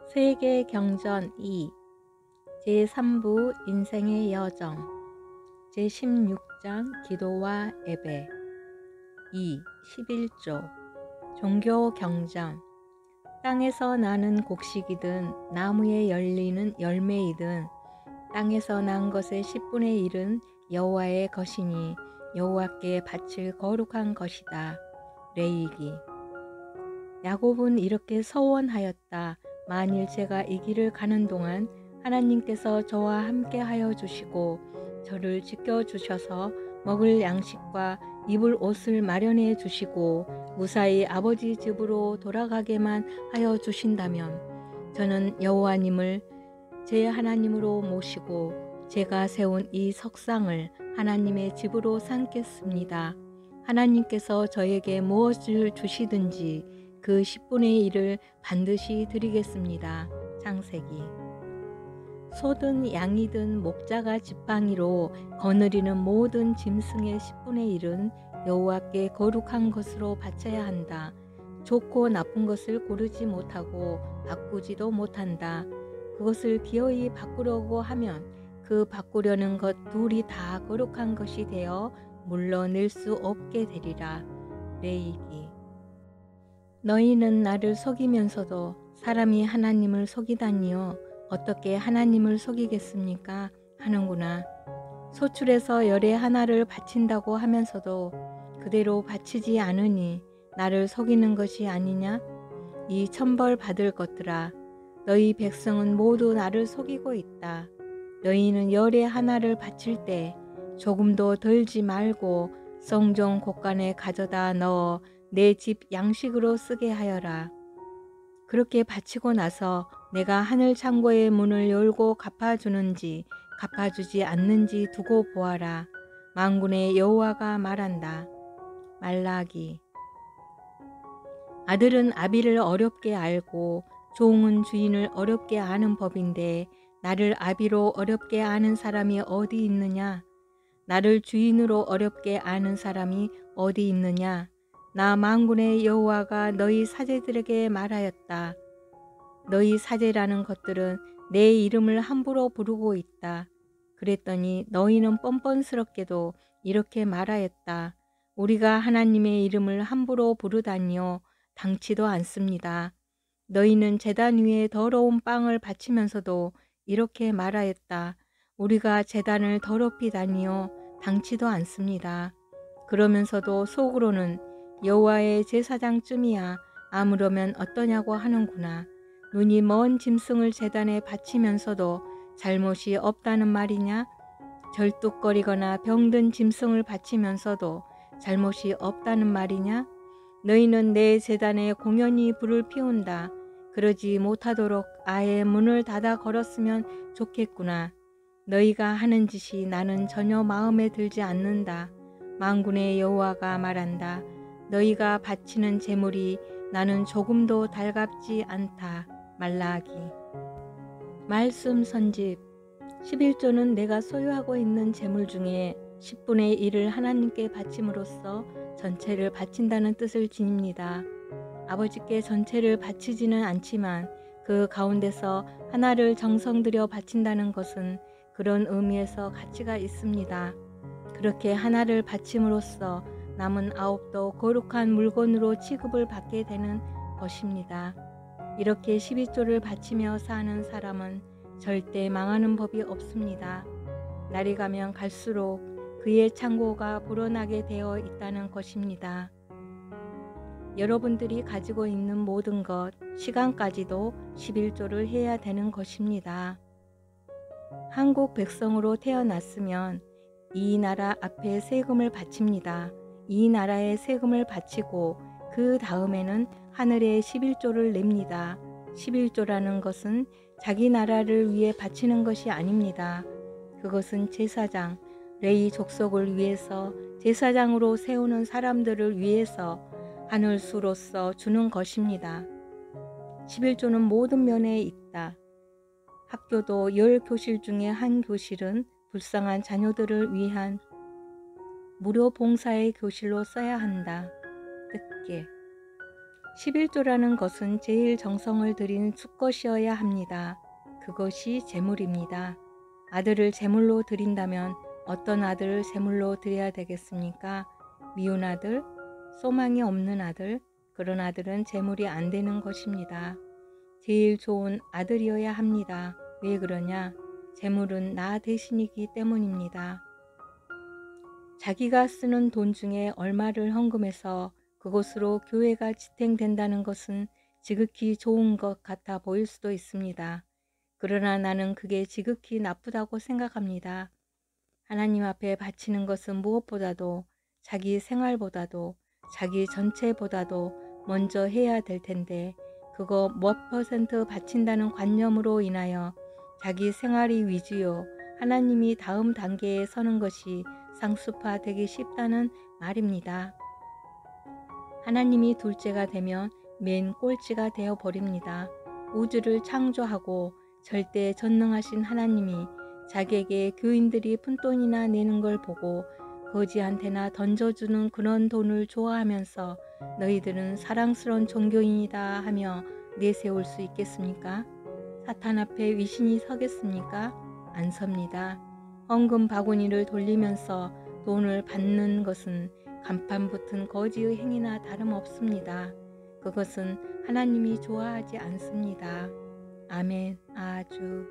세계 경전 2 제3부 인생의 여정 제16장 기도와 예배 11조 종교 경전 땅에서 나는 곡식이든 나무에 열리는 열매이든 땅에서 난 것의 10분의 1은 여호와의 것이니 여호와께 바칠 거룩한 것이다. 레위기. 야곱은 이렇게 서원하였다. 만일 제가 이 길을 가는 동안 하나님께서 저와 함께 하여 주시고 저를 지켜주셔서 먹을 양식과 입을 옷을 마련해 주시고 무사히 아버지 집으로 돌아가게만 하여 주신다면 저는 여호와님을 제 하나님으로 모시고 제가 세운 이 석상을 하나님의 집으로 삼겠습니다. 하나님께서 저에게 무엇을 주시든지 그 10분의 1을 반드시 드리겠습니다. 창세기. 소든 양이든 목자가 지팡이로 거느리는 모든 짐승의 10분의 1은 여호와께 거룩한 것으로 바쳐야 한다. 좋고 나쁜 것을 고르지 못하고 바꾸지도 못한다. 그것을 기어이 바꾸려고 하면 그 바꾸려는 것 둘이 다 거룩한 것이 되어 물러낼 수 없게 되리라. 레위기. 너희는 나를 속이면서도 사람이 하나님을 속이다니요 어떻게 하나님을 속이겠습니까? 하는구나. 소출에서 열의 하나를 바친다고 하면서도 그대로 바치지 않으니 나를 속이는 것이 아니냐? 이 천벌 받을 것들아, 너희 백성은 모두 나를 속이고 있다. 너희는 열의 하나를 바칠 때 조금도 덜지 말고 성전 곳간에 가져다 넣어 내 집 양식으로 쓰게 하여라. 그렇게 바치고 나서 내가 하늘 창고의 문을 열고 갚아주는지 갚아주지 않는지 두고 보아라. 만군의 여호와가 말한다. 말라기. 아들은 아비를 어렵게 알고 종은 주인을 어렵게 아는 법인데 나를 아비로 어렵게 아는 사람이 어디 있느냐? 나를 주인으로 어렵게 아는 사람이 어디 있느냐? 나 만군의 여호와가 너희 사제들에게 말하였다. 너희 사제라는 것들은 내 이름을 함부로 부르고 있다. 그랬더니 너희는 뻔뻔스럽게도 이렇게 말하였다. 우리가 하나님의 이름을 함부로 부르다니요 당치도 않습니다. 너희는 제단 위에 더러운 빵을 바치면서도 이렇게 말하였다. 우리가 제단을 더럽히다니요 당치도 않습니다. 그러면서도 속으로는 여호와의 제사장쯤이야 아무러면 어떠냐고 하는구나. 눈이 먼 짐승을 제단에 바치면서도 잘못이 없다는 말이냐? 절뚝거리거나 병든 짐승을 바치면서도 잘못이 없다는 말이냐? 너희는 내 제단에 공연히 불을 피운다. 그러지 못하도록 아예 문을 닫아 걸었으면 좋겠구나. 너희가 하는 짓이 나는 전혀 마음에 들지 않는다. 만군의 여호와가 말한다. 너희가 바치는 제물이 나는 조금도 달갑지 않다. 말라기. 말씀 선집 11조는 내가 소유하고 있는 제물 중에 10분의 1을 하나님께 바침으로써 전체를 바친다는 뜻을 지닙니다. 아버지께 전체를 바치지는 않지만 그 가운데서 하나를 정성 들여 바친다는 것은 그런 의미에서 가치가 있습니다. 그렇게 하나를 바침으로써 남은 9도 거룩한 물건으로 취급을 받게 되는 것입니다. 이렇게 12조를 바치며 사는 사람은 절대 망하는 법이 없습니다. 날이 가면 갈수록 그의 창고가 불어나게 되어 있다는 것입니다. 여러분들이 가지고 있는 모든 것, 시간까지도 11조를 해야 되는 것입니다. 한국 백성으로 태어났으면 이 나라 앞에 세금을 바칩니다. 이 나라에 세금을 바치고 그 다음에는 하늘에 11조를 냅니다. 11조라는 것은 자기 나라를 위해 바치는 것이 아닙니다. 그것은 제사장, 레위 족속을 위해서 제사장으로 세우는 사람들을 위해서 하늘수로서 주는 것입니다. 11조는 모든 면에 있다. 학교도 10교실 중에 한 교실은 불쌍한 자녀들을 위한 무료 봉사의 교실로 써야 한다. 뜻계 11조라는 것은 제일 정성을 들인 수것이어야 합니다. 그것이 제물입니다. 아들을 제물로 드린다면 어떤 아들을 제물로 드려야 되겠습니까? 미운 아들, 소망이 없는 아들, 그런 아들은 제물이 안 되는 것입니다. 제일 좋은 아들이어야 합니다. 왜 그러냐? 제물은 나 대신이기 때문입니다. 자기가 쓰는 돈 중에 얼마를 헌금해서 그것으로 교회가 지탱된다는 것은 지극히 좋은 것 같아 보일 수도 있습니다. 그러나 나는 그게 지극히 나쁘다고 생각합니다. 하나님 앞에 바치는 것은 무엇보다도 자기 생활보다도 자기 전체보다도 먼저 해야 될 텐데 그거 몇 퍼센트 바친다는 관념으로 인하여 자기 생활이 위주요 하나님이 다음 단계에 서는 것이 상습화되기 쉽다는 말입니다. 하나님이 둘째가 되면 맨 꼴찌가 되어 버립니다. 우주를 창조하고 절대 전능하신 하나님이 자기에게 교인들이 푼돈이나 내는 걸 보고 거지한테나 던져주는 그런 돈을 좋아하면서 너희들은 사랑스러운 종교인이다 하며 내세울 수 있겠습니까? 사탄 앞에 위신이 서겠습니까? 안 섭니다. 헌금 바구니를 돌리면서 돈을 받는 것은 간판 붙은 거지의 행위나 다름없습니다. 그것은 하나님이 좋아하지 않습니다. 아멘. 아주.